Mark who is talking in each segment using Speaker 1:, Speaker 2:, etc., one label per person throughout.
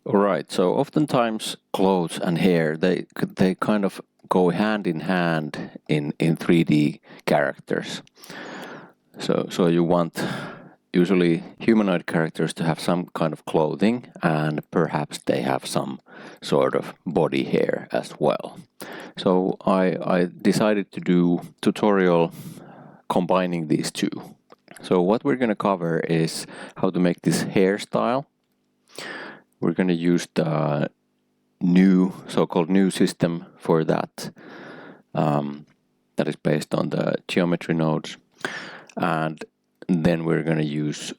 Speaker 1: Alright, so oftentimes clothes and hair, they kind of go hand in hand in 3D characters. So you want usually humanoid characters to have some kind of clothing, and perhaps they have some sort of body hair as well. So I decided to do tutorial combining these two. So what we're going to cover is how to make this hairstyle. We're going to use the new so-called new system for that. That is based on the geometry nodes, and then we're going to use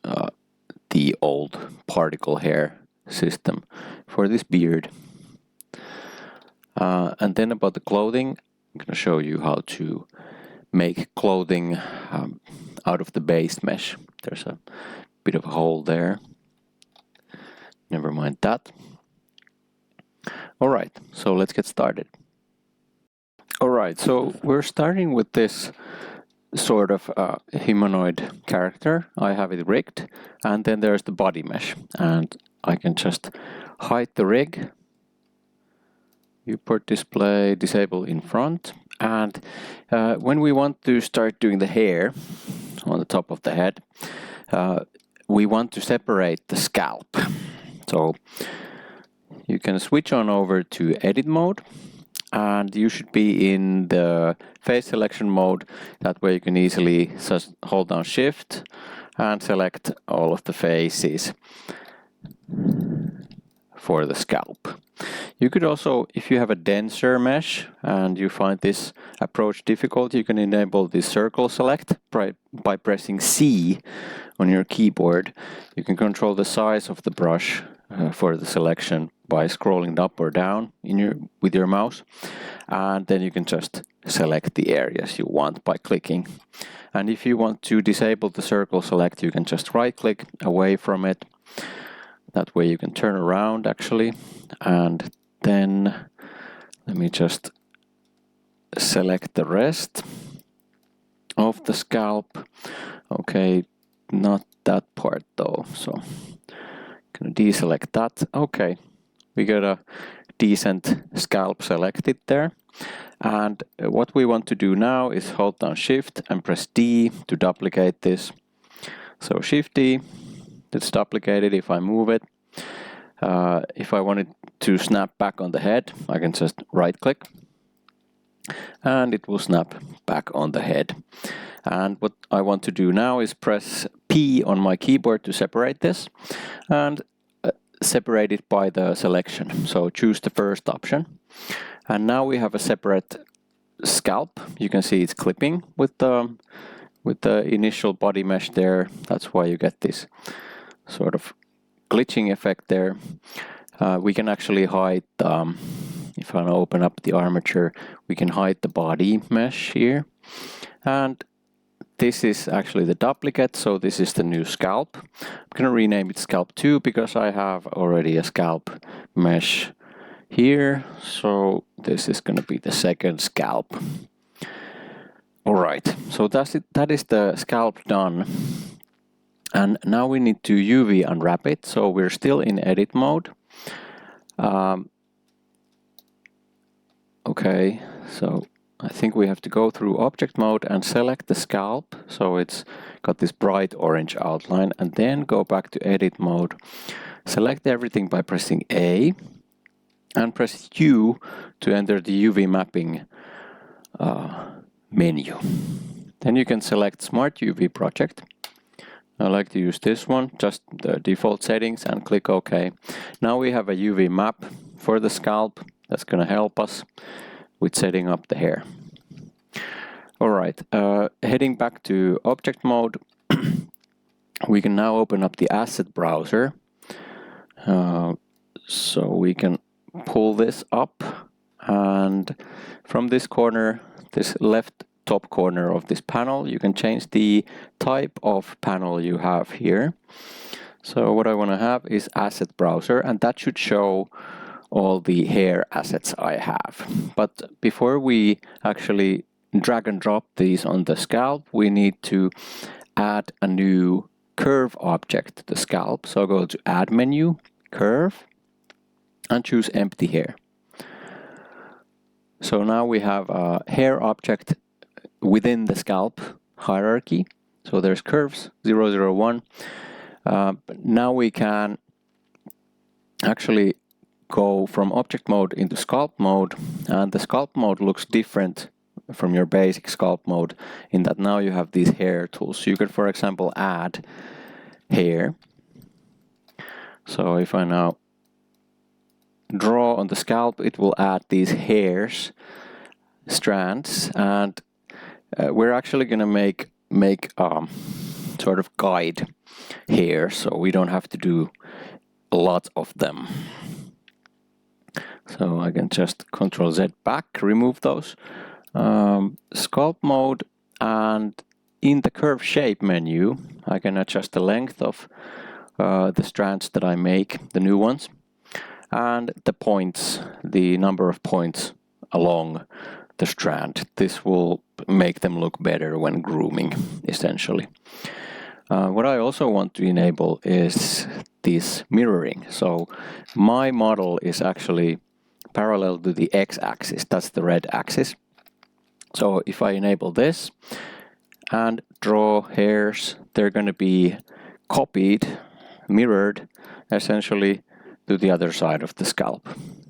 Speaker 1: the old particle hair system for this beard. And then about the clothing, I'm going to show you how to make clothing out of the base mesh. There's a bit of a hole there. Never mind that. Alright, so let's get started. Alright, so we're starting with this sort of humanoid character. I have it rigged, and then there's the body mesh, and I can just hide the rig, viewport display, disable in front, and when we want to start doing the hair on the top of the head, we want to separate the scalp. So you can switch on over to edit mode, and you should be in the face selection mode. That way you can easily just hold down shift and select all of the faces for the scalp. You could also, if you have a denser mesh and you find this approach difficult, you can enable the circle select by pressing C on your keyboard. You can control the size of the brush for the selection by scrolling up or down with your mouse, and then you can just select the areas you want by clicking. And if you want to disable the circle select, you can just right click away from it. That way you can turn around actually, and then let me just select the rest of the scalp. Okay, not that part though, so gonna deselect that. Okay, we got a decent scalp selected there. And what we want to do now is hold down shift and press D to duplicate this. So shift D, it's duplicated. If I move it, if I wanted to snap back on the head, I can just right click and it will snap back on the head. And what I want to do now is press P on my keyboard to separate this, and separate it by the selection. So choose the first option. And now we have a separate scalp. You can see it's clipping with the initial body mesh there. That's why you get this sort of glitching effect there. We can actually hide, if I open up the armature, we can hide the body mesh here. And this is actually the duplicate, so this is the new scalp. I'm going to rename it scalp 2 because I have already a scalp mesh here. So this is going to be the second scalp. Alright, so that is the scalp done. And now we need to UV unwrap it, so we're still in edit mode. Okay, so I think we have to go through object mode and select the scalp, so it's got this bright orange outline, and then go back to edit mode. Select everything by pressing A and press U to enter the UV mapping menu. Then you can select Smart UV Project. I like to use this one, just the default settings, and click OK. Now we have a UV map for the scalp. That's going to help us with setting up the hair. Alright, heading back to object mode, we can now open up the asset browser. So we can pull this up, and from this corner, this left top corner of this panel, you can change the type of panel you have here. So what I want to have is asset browser, and that should show all the hair assets I have. But before we actually drag and drop these on the scalp, we need to add a new curve object to the scalp. So go to add menu, curve, and choose empty hair. So now we have a hair object within the scalp hierarchy. So there's curves 0, 0, 1. Now we can actually go from object mode into sculpt mode, and the sculpt mode looks different from your basic sculpt mode in that now you have these hair tools. So you could, for example, add hair. So if I now draw on the scalp, it will add these hairs, strands, and we're actually going to make sort of guide hair, so we don't have to do a lot of them. So I can just Ctrl Z back, remove those. Sculpt mode, and in the curve shape menu, I can adjust the length of the strands that I make, the new ones, and the points, the number of points along the strand. This will make them look better when grooming, essentially. What I also want to enable is this mirroring. So my model is actually parallel to the x-axis, that's the red axis. So if I enable this and draw hairs, they're going to be copied, mirrored, essentially to the other side of the scalp.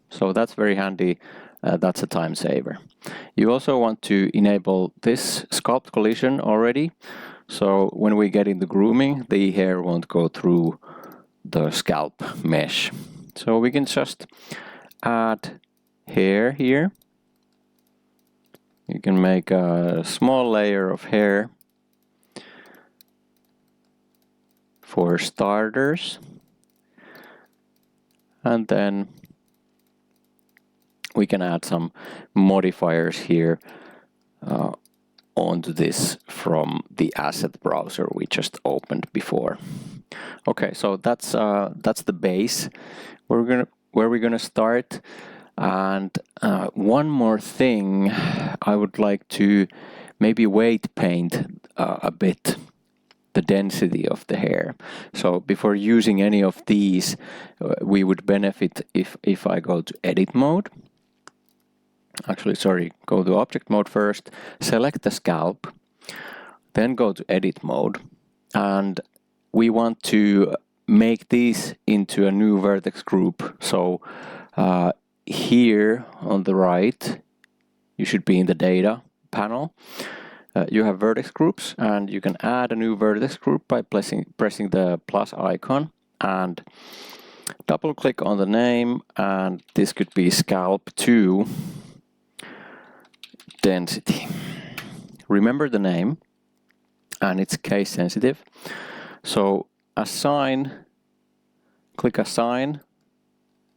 Speaker 1: So that's very handy. That's a time saver. You also want to enable this sculpt collision already. So when we get into grooming, the hair won't go through the scalp mesh. So we can just add hair here. You can make a small layer of hair for starters. And then we can add some modifiers here onto this from the asset browser we just opened before. Okay, so that's the base where we're gonna start. And one more thing, I would like to maybe weight paint a bit the density of the hair. So before using any of these, we would benefit if I go to edit mode. Actually, sorry, go to object mode first, select the scalp, then go to edit mode, and we want to make these into a new vertex group. So here on the right, you should be in the data panel. You have vertex groups, and you can add a new vertex group by pressing the plus icon and double click on the name, and this could be scalp 2 density. Remember the name, and it's case sensitive. So assign, click assign.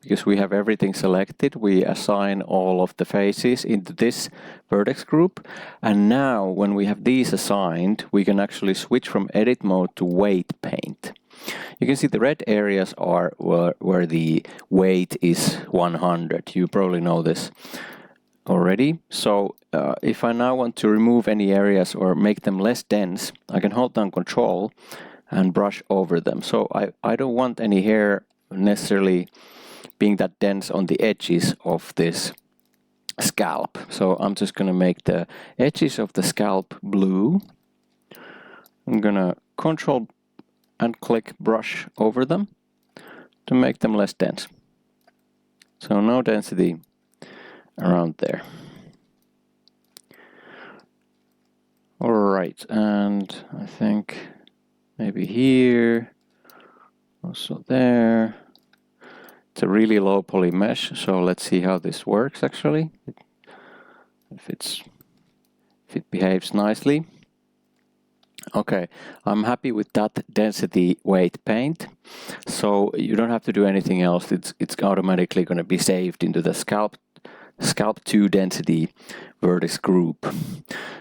Speaker 1: Because we have everything selected, we assign all of the faces into this vertex group. And now when we have these assigned, we can actually switch from edit mode to weight paint. You can see the red areas are where the weight is 100. You probably know this already. So if I now want to remove any areas or make them less dense, I can hold down Control and brush over them. So I don't want any hair necessarily being that dense on the edges of this scalp. So I'm just going to make the edges of the scalp blue. I'm going to Control and click brush over them to make them less dense. So no density around there. Alright, and I think maybe here, also there. It's a really low poly mesh, so let's see how this works actually. If it behaves nicely. Okay, I'm happy with that density weight paint. So you don't have to do anything else. It's automatically going to be saved into the scalp 2 density vertex group.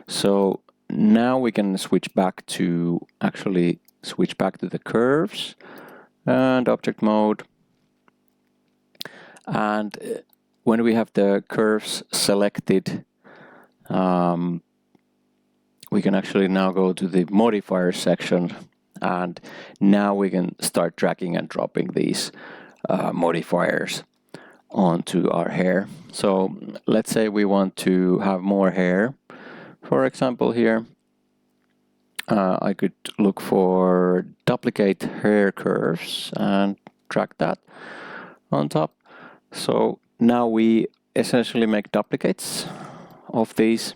Speaker 1: So now we can switch back to the curves and object mode. And when we have the curves selected, we can actually now go to the modifier section, and now we can start dragging and dropping these modifiers onto our hair. So let's say we want to have more hair. For example, here I could look for duplicate hair curves and drag that on top. So now we essentially make duplicates of these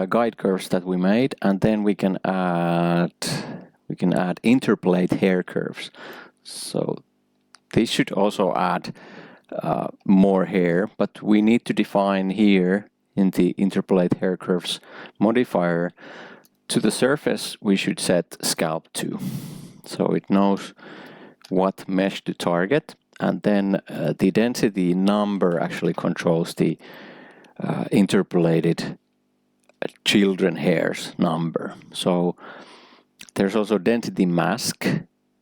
Speaker 1: guide curves that we made, and then we can add interpolate hair curves. So these should also add more hair, but we need to define here in the interpolate hair curves modifier, to the surface we should set scalp to, so it knows what mesh to target, and then the density number actually controls the interpolated children hairs number. So there's also density mask.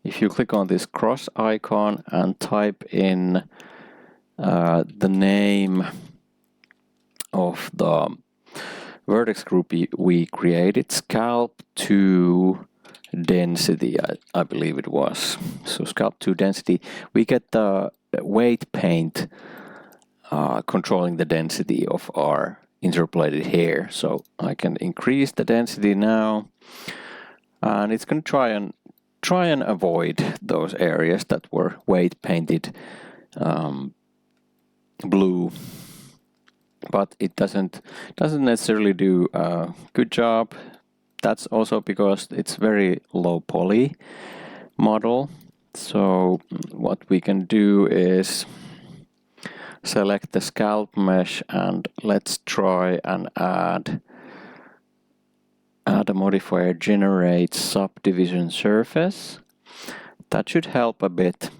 Speaker 1: If you click on this cross icon and type in the name of the vertex group we created, scalp to density, I believe it was. So scalp to density, we get the weight paint controlling the density of our interpolated hair. So I can increase the density now, and it's going to try and avoid those areas that were weight painted blue, but it doesn't necessarily do a good job. That's also because it's very low poly model. So what we can do is select the scalp mesh, and let's try and add a modifier, generate subdivision surface. That should help a bit.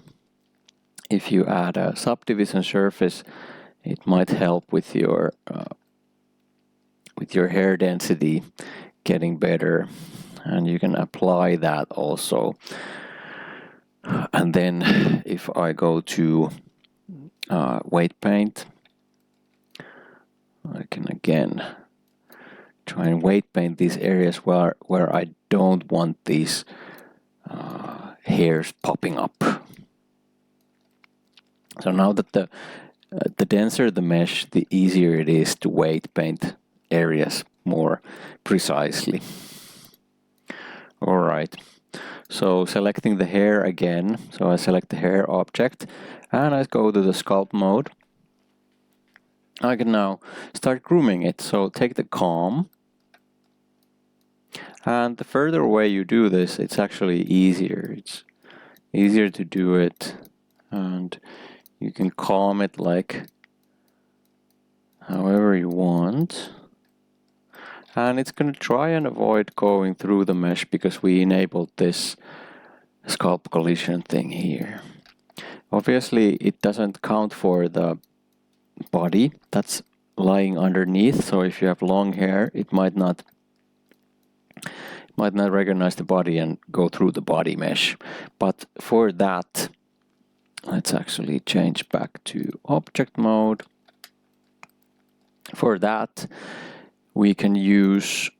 Speaker 1: If you add a subdivision surface, it might help with your hair density getting better, and you can apply that also. And then if I go to weight paint, I can again try and weight paint these areas where I don't want these hairs popping up. So now that the denser the mesh, the easier it is to weight paint areas more precisely. All right, so selecting the hair again. So I select the hair object and I go to the sculpt mode. I can now start grooming it. So take the comb, and the further away you do this, it's actually easier. It's easier to do it, and you can comb it like however you want. And it's going to try and avoid going through the mesh because we enabled this scalp collision thing here. Obviously, it doesn't count for the body that's lying underneath. So if you have long hair, it might not recognize the body and go through the body mesh. But for that, let's actually change back to object mode. For that, we can use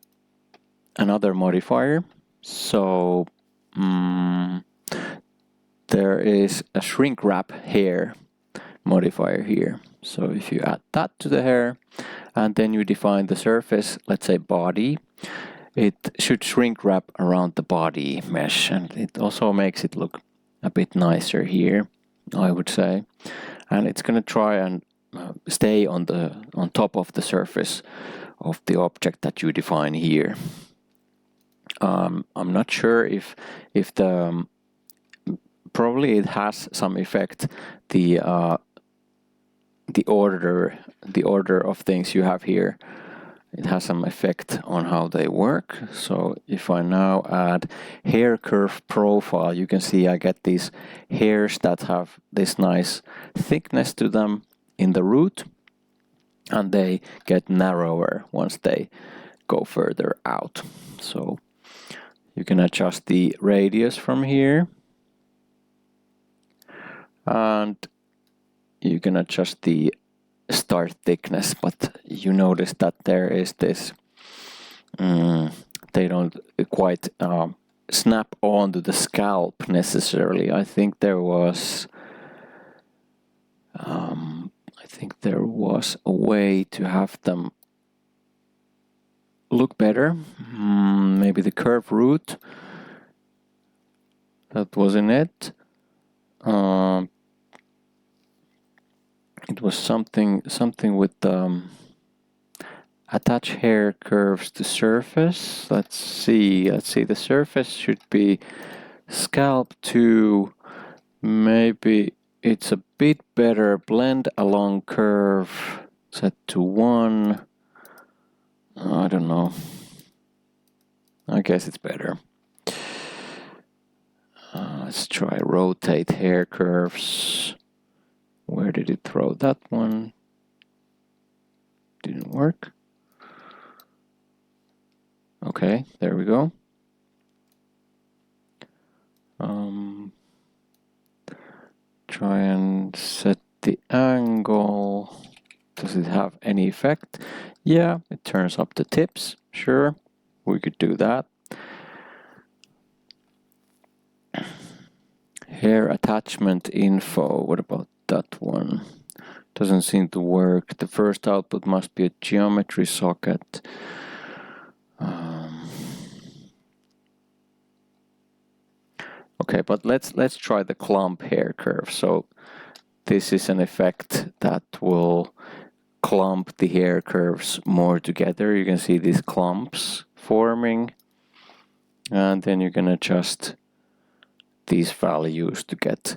Speaker 1: another modifier. So there is a shrink wrap hair modifier here. So if you add that to the hair and then you define the surface, let's say body, it should shrink wrap around the body mesh, and it also makes it look a bit nicer here, I would say. And it's going to try and stay on top of the surface of the object that you define here. I'm not sure if the probably it has some effect, the order of things you have here. It has some effect on how they work. So if I now add hair curve profile, you can see I get these hairs that have this nice thickness to them in the root, and they get narrower once they go further out. So you can adjust the radius from here, and you can adjust the start thickness, but you notice that there is this, they don't quite snap onto the scalp necessarily. I think there was I think there was a way to have them look better. Maybe the curve root. That wasn't it. It was something with attach hair curves to surface. Let's see. The surface should be scalp 2. Maybe it's a bit better. Blend along curve set to 1. I don't know. I guess it's better. Let's try rotate hair curves. Where did it throw that one? Didn't work. Okay, there we go. Try and set the angle. Does it have any effect? Yeah, it turns up the tips. Sure, we could do that. Hair attachment info. What about that one? Doesn't seem to work. The first output must be a geometry socket. Okay, but let's try the clump hair curve. So this is an effect that will clump the hair curves more together. You can see these clumps forming, and then you can adjust these values to get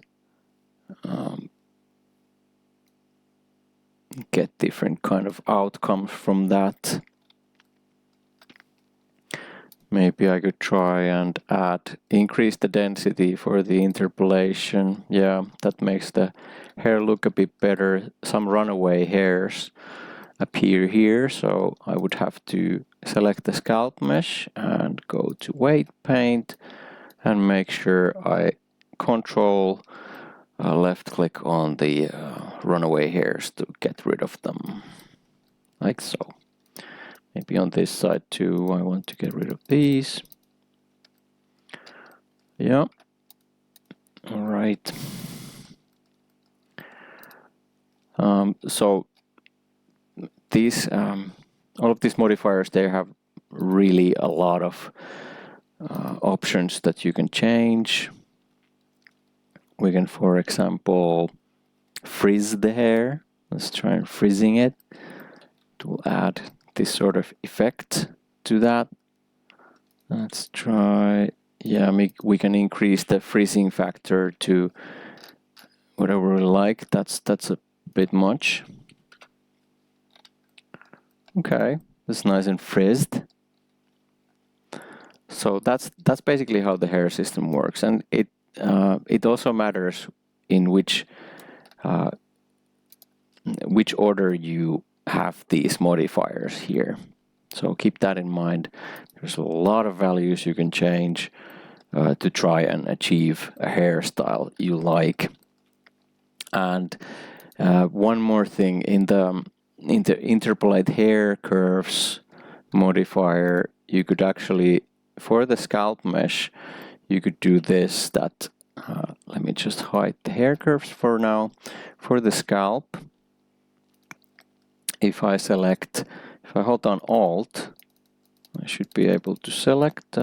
Speaker 1: different kind of outcomes from that. Maybe I could try and increase the density for the interpolation. Yeah, that makes the hair look a bit better. Some runaway hairs appear here, so I would have to select the scalp mesh and go to weight paint and make sure I control left click on the runaway hairs to get rid of them, like so. Maybe on this side too, I want to get rid of these. Yeah. All right. So these, all of these modifiers, they have really a lot of options that you can change. We can, for example, frizz the hair. Let's try and frizzing it to add this sort of effect to that. Let's try, yeah, we can increase the frizzing factor to whatever we like. That's a bit much. Okay, that's nice and frizzed. So that's basically how the hair system works, and it also matters in which order you have these modifiers here. So keep that in mind. There's a lot of values you can change to try and achieve a hairstyle you like. And one more thing, in the interpolate hair curves modifier, you could actually, for the scalp mesh, you could do this, that let me just hide the hair curves for now. For the scalp, if I hold down Alt, I should be able to select.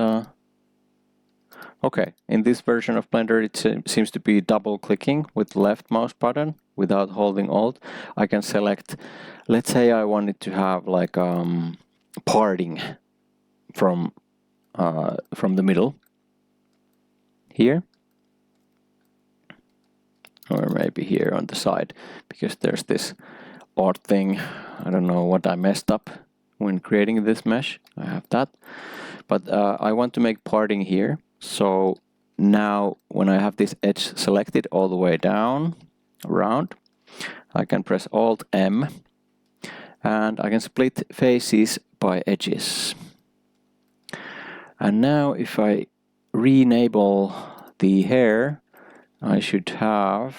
Speaker 1: Okay, in this version of Blender, it seems to be double clicking with the left mouse button without holding Alt. I can select, let's say I wanted to have like parting from the middle here, or maybe here on the side, because there's this odd thing. I don't know what I messed up when creating this mesh. I have that, but I want to make parting here. So now when I have this edge selected all the way down around, I can press Alt M and I can split faces by edges. And now if I re-enable the hair, I should have,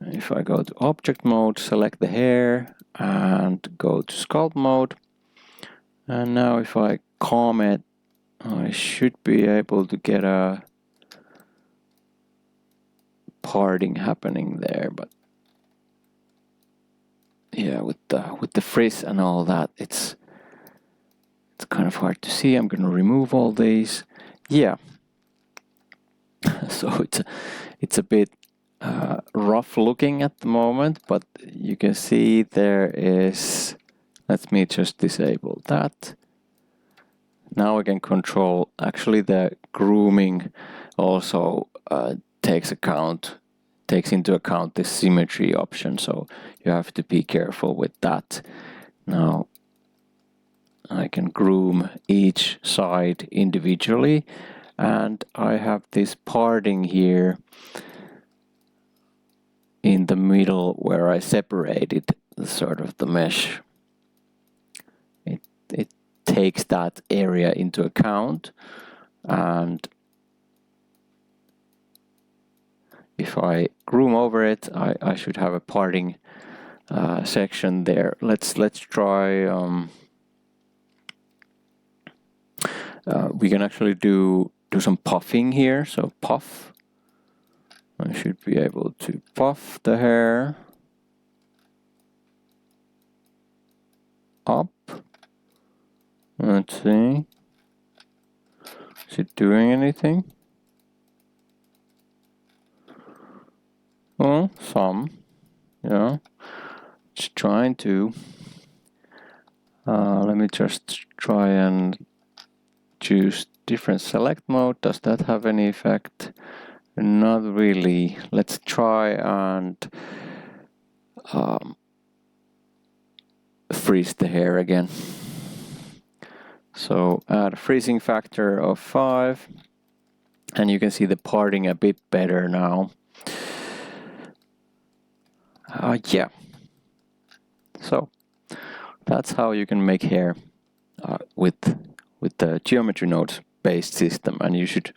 Speaker 1: if I go to object mode, select the hair and go to sculpt mode. And now if I comb it, I should be able to get a parting happening there, but yeah, with the frizz and all that, it's kind of hard to see. I'm gonna remove all these. Yeah. So it's a bit rough looking at the moment, but you can see there is. Let me just disable that. Now I can control. Actually, the grooming also takes into account the symmetry option, so you have to be careful with that. Now I can groom each side individually, and I have this parting here in the middle where I separated sort of the mesh. It takes that area into account, and if I groom over it, I should have a parting section there. Let's try. We can actually do some puffing here. So puff. I should be able to puff the hair up. Let's see. Is it doing anything? Well, some. Yeah. It's trying to. Let me just try and choose different select mode. Does that have any effect? Not really. Let's try and freeze the hair again. So add a freezing factor of 5, and you can see the parting a bit better now. Yeah. So that's how you can make hair with the geometry nodes based system, and you should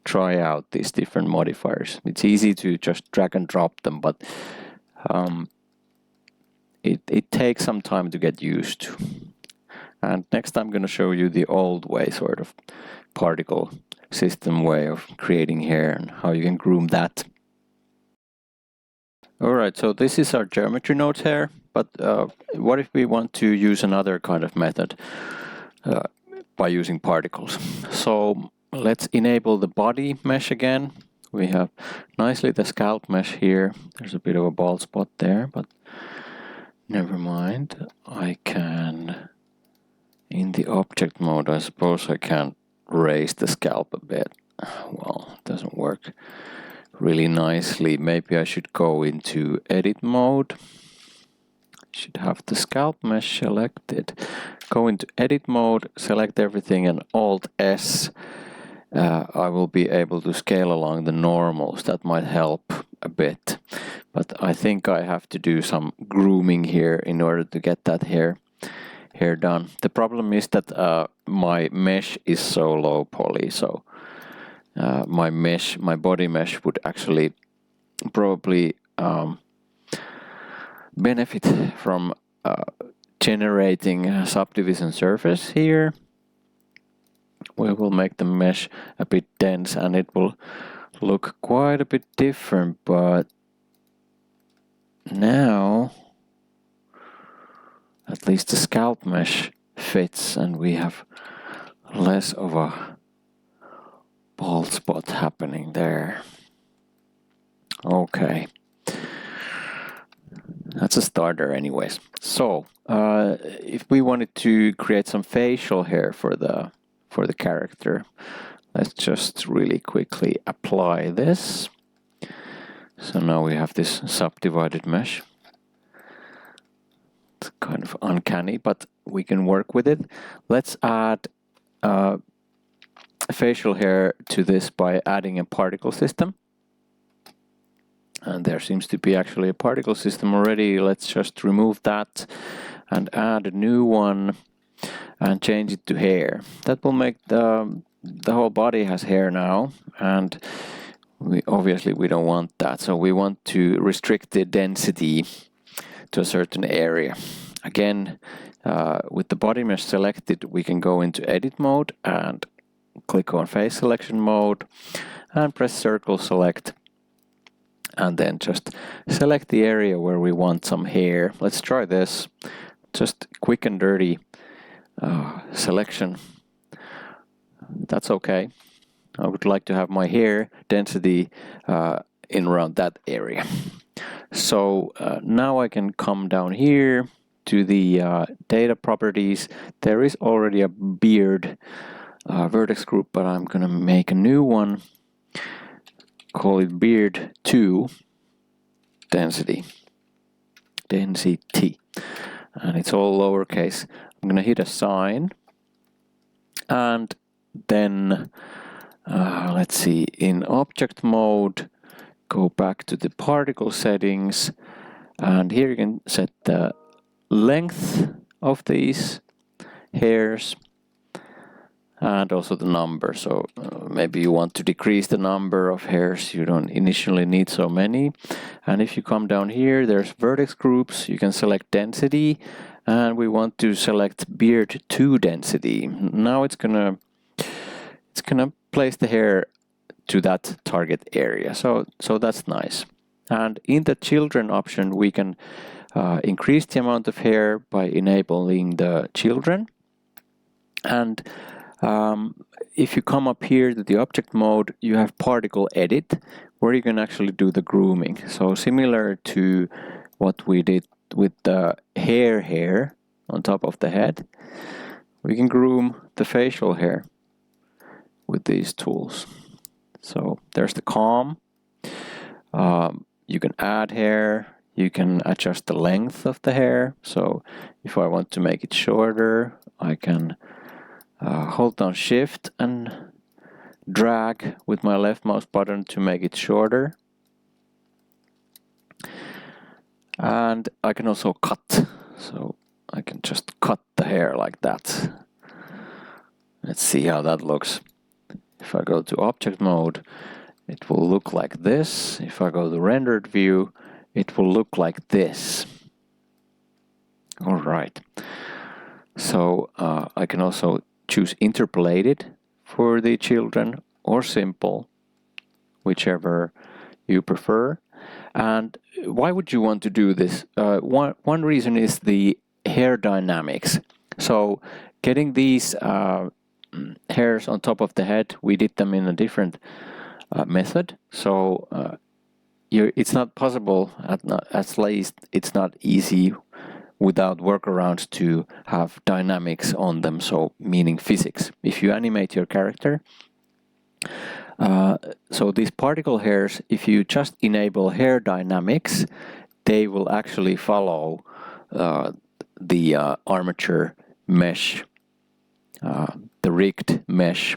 Speaker 1: try out these different modifiers. It's easy to just drag and drop them, but it takes some time to get used to. And next I'm going to show you the old way, sort of particle system way of creating hair and how you can groom that. Alright, so this is our geometry nodes hair, but what if we want to use another kind of method by using particles? So let's enable the body mesh again. We have nicely the scalp mesh here. There's a bit of a bald spot there, but never mind. I can, in the object mode, I suppose I can raise the scalp a bit. Well, it doesn't work really nicely. Maybe I should go into edit mode. Should have the scalp mesh selected. Go into edit mode, select everything, and Alt S. I will be able to scale along the normals. That might help a bit, but I think I have to do some grooming here in order to get that hair done. The problem is that my mesh is so low poly, so my body mesh would actually probably benefit from generating a subdivision surface here. We will make the mesh a bit dense and it will look quite a bit different, but now at least the scalp mesh fits and we have less of a bald spot happening there. Okay. That's a starter anyways. So if we wanted to create some facial hair for the character, let's just really quickly apply this. So now we have this subdivided mesh. It's kind of uncanny, but we can work with it. Let's add facial hair to this by adding a particle system. And there seems to be actually a particle system already. Let's just remove that and add a new one and change it to hair. That will make the whole body has hair now, and we don't want that. So we want to restrict the density to a certain area. Again, with the body mesh selected, we can go into edit mode and click on face selection mode and press circle select. and then just select the area where we want some hair. Let's try this. Just quick and dirty selection. That's okay. I would like to have my hair density in around that area. So now I can come down here to the data properties. There is already a beard vertex group, but I'm gonna make a new one. Call it beard 2 density, and it's all lowercase. I'm gonna hit assign, and then let's see, in object mode, go back to the particle settings, and here you can set the length of these hairs and also the number. So maybe you want to decrease the number of hairs, you don't initially need so many. And if you come down here, there's vertex groups, you can select density, and we want to select beard 2 density. Now it's gonna place the hair to that target area, so that's nice. And in the children option, we can increase the amount of hair by enabling the children. And if you come up here to the object mode, you have particle edit, where you can actually do the grooming. So similar to what we did with the hair on top of the head, we can groom the facial hair with these tools. So there's the comb. You can add hair, you can adjust the length of the hair. So if I want to make it shorter, I can hold down shift and drag with my left mouse button to make it shorter. And I can also cut, so I can just cut the hair like that. Let's see how that looks. If I go to object mode, it will look like this. If I go to rendered view, it will look like this. All right. So I can also choose interpolated for the children or simple, whichever you prefer. And why would you want to do this? One reason is the hair dynamics. So getting these hairs on top of the head, we did them in a different method. So it's not possible, at least it's not easy without workarounds to have dynamics on them, so meaning physics. If you animate your character, so these particle hairs, if you just enable hair dynamics, they will actually follow the armature mesh, the rigged mesh.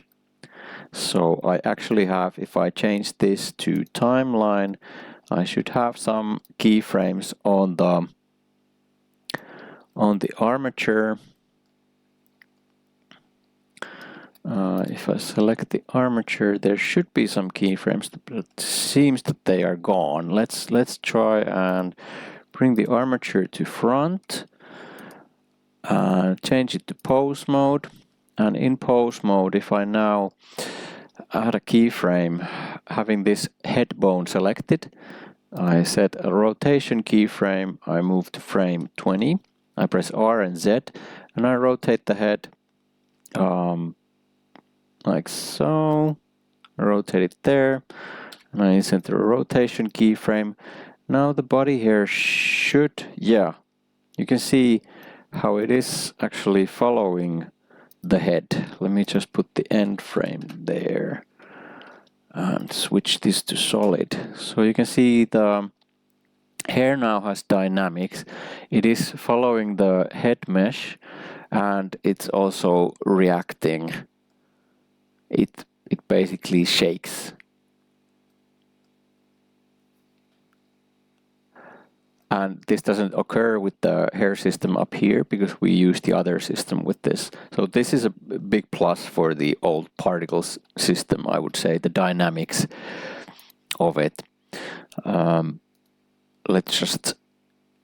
Speaker 1: So I actually have, if I change this to timeline, I should have some keyframes on the armature. If I select the armature, there should be some keyframes, but it seems that they are gone. Let's try and bring the armature to front, change it to pose mode, and in pose mode, if I now add a keyframe having this head bone selected, I set a rotation keyframe, I move to frame 20, I press R and Z, and I rotate the head like so, rotate it there, and I set the rotation keyframe. Now the body here should, yeah, you can see how it is actually following the head. Let me just put the end frame there and switch this to solid. So you can see the hair now has dynamics. It is following the head mesh, and it's also reacting. It basically shakes. And this doesn't occur with the hair system up here because we use the other system with this. So this is a big plus for the old particles system, I would say, the dynamics of it. Let's just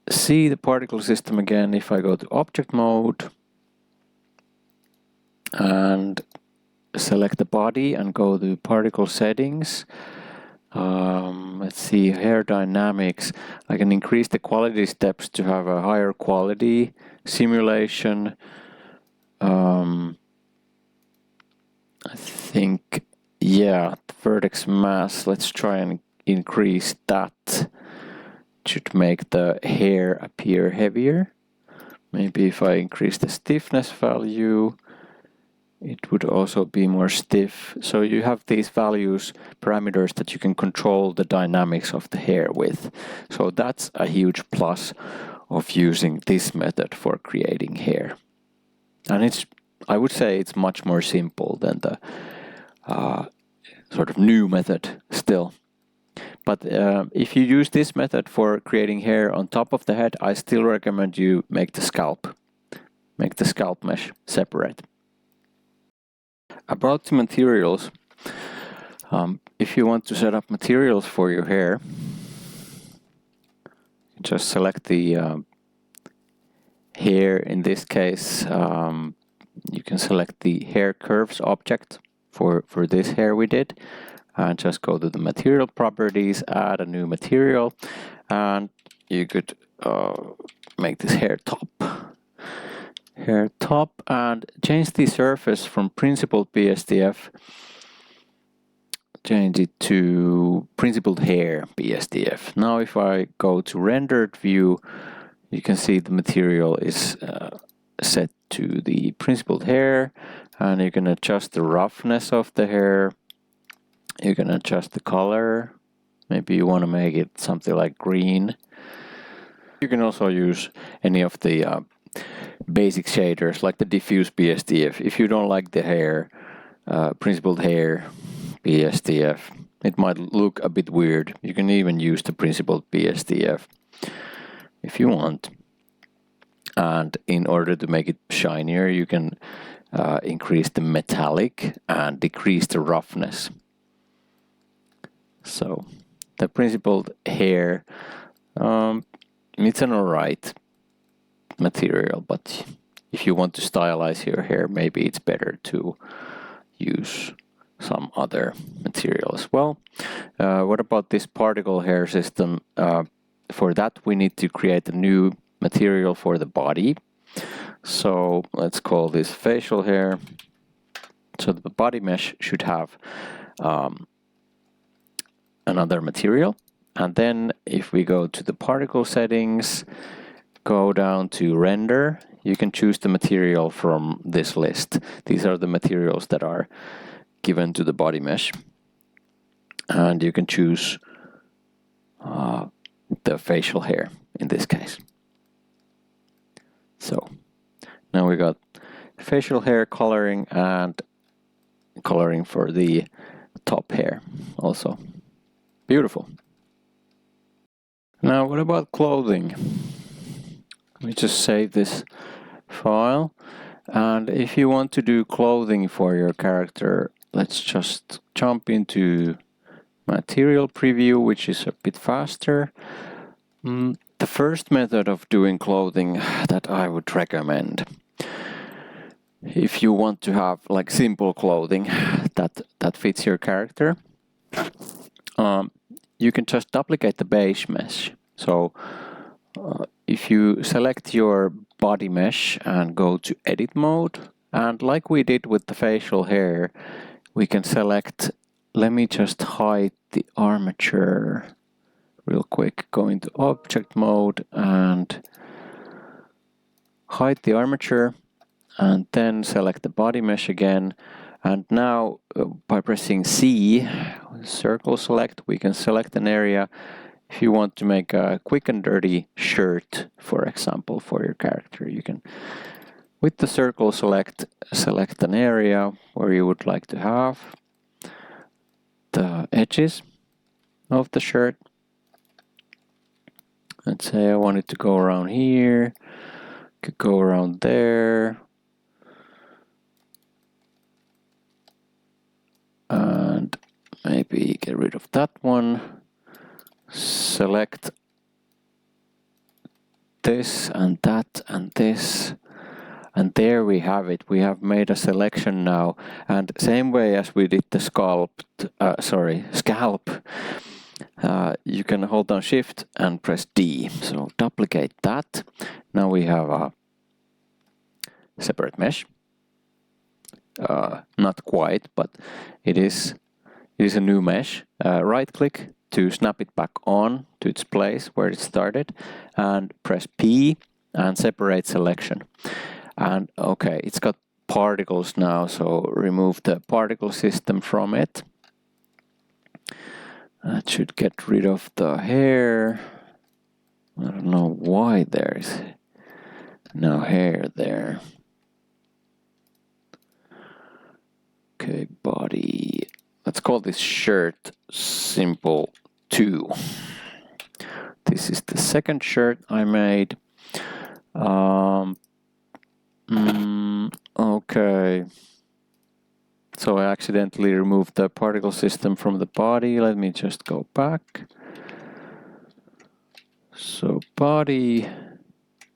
Speaker 1: see the particle system again. If I go to object mode and select the body and go to particle settings, Let's see, hair dynamics. I can increase the quality steps to have a higher quality simulation. I think, yeah, vertex mass, let's try and increase that. Should make the hair appear heavier. Maybe if I increase the stiffness value, it would also be more stiff. So you have these values, parameters that you can control the dynamics of the hair with. So that's a huge plus of using this method for creating hair. And I would say it's much more simple than the sort of new method still. But if you use this method for creating hair on top of the head, I still recommend you make the scalp mesh separate. About the materials, if you want to set up materials for your hair, just select the hair. In this case, you can select the hair curves object for this hair we did, and just go to the material properties, add a new material, and you could make this hair top, and change the surface from principled BSDF, change it to principled hair BSDF. Now if I go to rendered view, you can see the material is set to the principled hair, and you can adjust the roughness of the hair. You can adjust the color. Maybe you want to make it something like green. You can also use any of the basic shaders like the diffuse BSDF. If you don't like the hair, principled hair BSDF, it might look a bit weird. You can even use the principled BSDF if you want. And in order to make it shinier, you can increase the metallic and decrease the roughness. So the principled hair, it's an alright material, but if you want to stylize your hair, maybe it's better to use some other material as well. What about this particle hair system? For that we need to create a new material for the body. So let's call this facial hair. So the body mesh should have another material. And then if we go to the particle settings, go down to render, you can choose the material from this list. These are the materials that are given to the body mesh. And you can choose the facial hair in this case. So now we got facial hair coloring and coloring for the top hair also. Beautiful. Now what about clothing? Let me just save this file. And if you want to do clothing for your character, let's just jump into material preview, which is a bit faster. The first method of doing clothing that I would recommend, if you want to have like simple clothing that fits your character, you can just duplicate the base mesh. So if you select your body mesh and go to edit mode, and like we did with the facial hair, we can select, let me just hide the armature real quick, go into object mode and hide the armature, and then select the body mesh again. And now by pressing C, circle select, we can select an area. If you want to make a quick and dirty shirt, for example, for your character, you can, with the circle select an area where you would like to have the edges of the shirt. Let's say I want it to go around here, could go around there, and maybe get rid of that one. Select this and that and this, and there we have it. We have made a selection now, and same way as we did the scalp, you can hold down Shift and press D. So duplicate that. Now we have a separate mesh. Not quite, but it is a new mesh. Right click to snap it back on to its place where it started, and press P and separate selection. And okay, it's got particles now, so remove the particle system from it. That should get rid of the hair. I don't know why there's no hair there. Okay, body. Let's call this shirt simple 2. This is the second shirt I made. Okay. So I accidentally removed the particle system from the body. Let me just go back. So body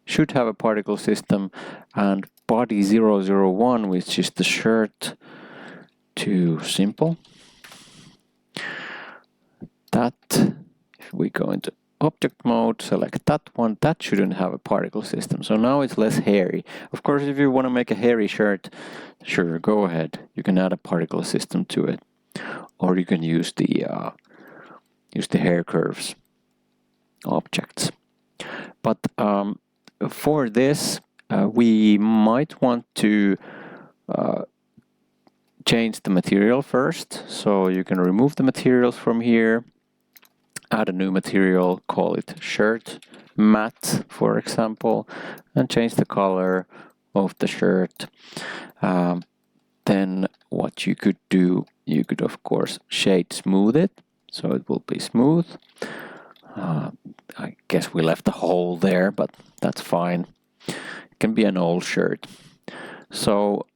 Speaker 1: should have a particle system, and body 001, which is the shirt, to simple. That, if we go into object mode, select that one, that shouldn't have a particle system. So now it's less hairy. Of course, if you want to make a hairy shirt, sure, go ahead. You can add a particle system to it, or you can use the hair curves objects. But for this, we might want to change the material first. So you can remove the materials from here, add a new material, call it shirt matte, for example, and change the color of the shirt. Then what you could do, you could of course shade smooth it, so it will be smooth. I guess we left a hole there, but that's fine. It can be an old shirt. So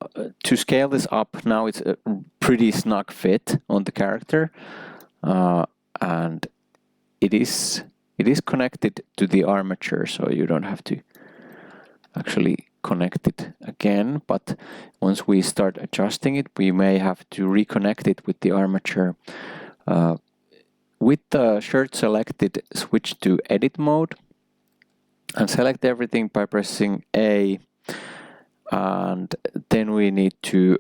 Speaker 1: to scale this up, now it's a pretty snug fit on the character, and it is connected to the armature, so you don't have to actually connect it again. But once we start adjusting it, we may have to reconnect it with the armature. With the shirt selected, switch to edit mode and select everything by pressing A, and then we need to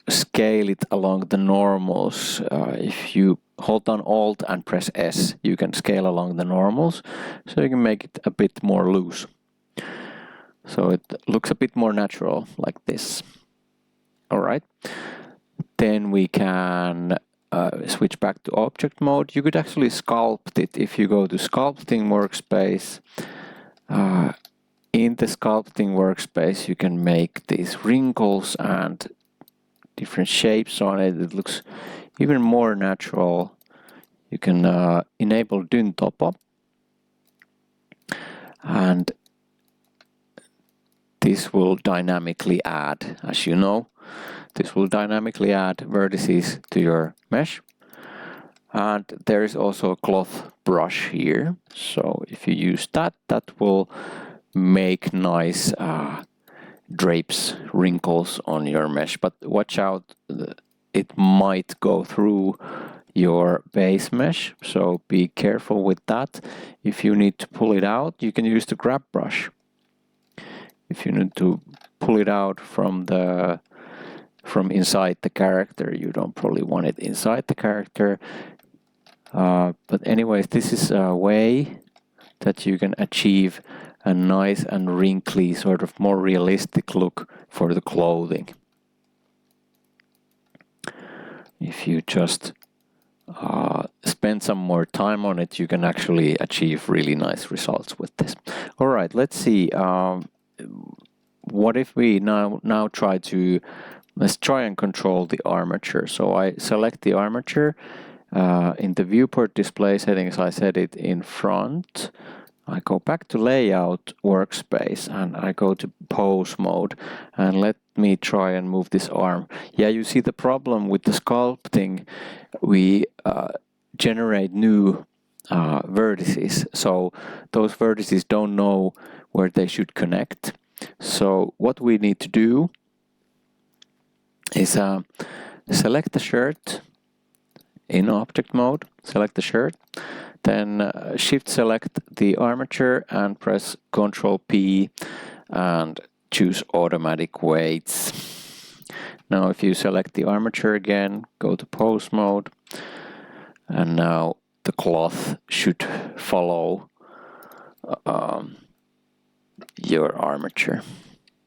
Speaker 1: scale it along the normals. If you hold down Alt and press S, you can scale along the normals, so you can make it a bit more loose. So it looks a bit more natural like this. Alright, then we can switch back to object mode. You could actually sculpt it if you go to sculpting workspace. In the sculpting workspace, you can make these wrinkles and different shapes on it. It looks even more natural. You can enable Dyntopo, and this will dynamically add, as you know, this will dynamically add vertices to your mesh. And there is also a cloth brush here. So if you use that, that will make nice drapes, wrinkles on your mesh. But watch out, it might go through your base mesh, so be careful with that. If you need to pull it out, you can use the grab brush. If you need to pull it out from inside the character, you don't probably want it inside the character. But anyways, this is a way that you can achieve a nice and wrinkly, sort of more realistic look for the clothing. If you just spend some more time on it, you can actually achieve really nice results with this. All right, let's see. What if we now try to, let's try and control the armature. So I select the armature. In the viewport display settings, I set it in front. I go back to layout workspace and I go to pose mode, and let me try and move this arm. Yeah, you see the problem with the sculpting, we generate new vertices, so those vertices don't know where they should connect. So what we need to do is select the shirt in object mode, select the shirt, Then shift select the armature and press Ctrl P and choose automatic weights. Now if you select the armature again, go to pose mode, and now the cloth should follow your armature.